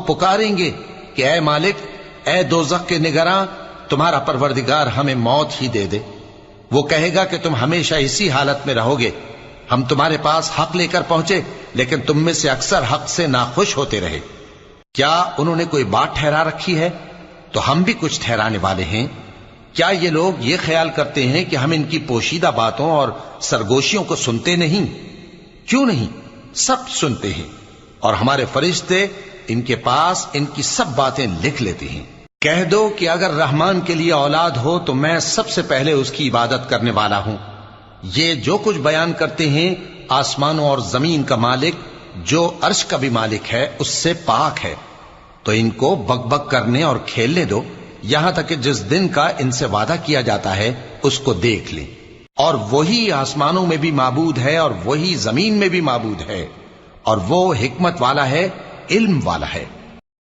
پکاریں گے کہ اے مالک، اے دوزخ کے نگراں، تمہارا پروردگار ہمیں موت ہی دے دے۔ وہ کہے گا کہ تم ہمیشہ اسی حالت میں رہو گے، ہم تمہارے پاس حق لے کر پہنچے لیکن تم میں سے اکثر حق سے ناخوش ہوتے رہے۔ کیا انہوں نے کوئی بات ٹھہرا رکھی ہے؟ تو ہم بھی کچھ ٹھہرانے والے ہیں۔ کیا یہ لوگ یہ خیال کرتے ہیں کہ ہم ان کی پوشیدہ باتوں اور سرگوشیوں کو سنتے نہیں؟ کیوں نہیں، سب سنتے ہیں، اور ہمارے فرشتے ان کے پاس ان کی سب باتیں لکھ لیتے ہیں۔ کہہ دو کہ اگر رحمان کے لیے اولاد ہو تو میں سب سے پہلے اس کی عبادت کرنے والا ہوں۔ یہ جو کچھ بیان کرتے ہیں آسمانوں اور زمین کا مالک، جو عرش کا بھی مالک ہے، اس سے پاک ہے۔ تو ان کو بک بک کرنے اور کھیلنے دو، یہاں تک کہ جس دن کا ان سے وعدہ کیا جاتا ہے اس کو دیکھ لیں۔ اور وہی آسمانوں میں بھی معبود ہے اور وہی زمین میں بھی معبود ہے، اور وہ حکمت والا ہے، علم والا ہے۔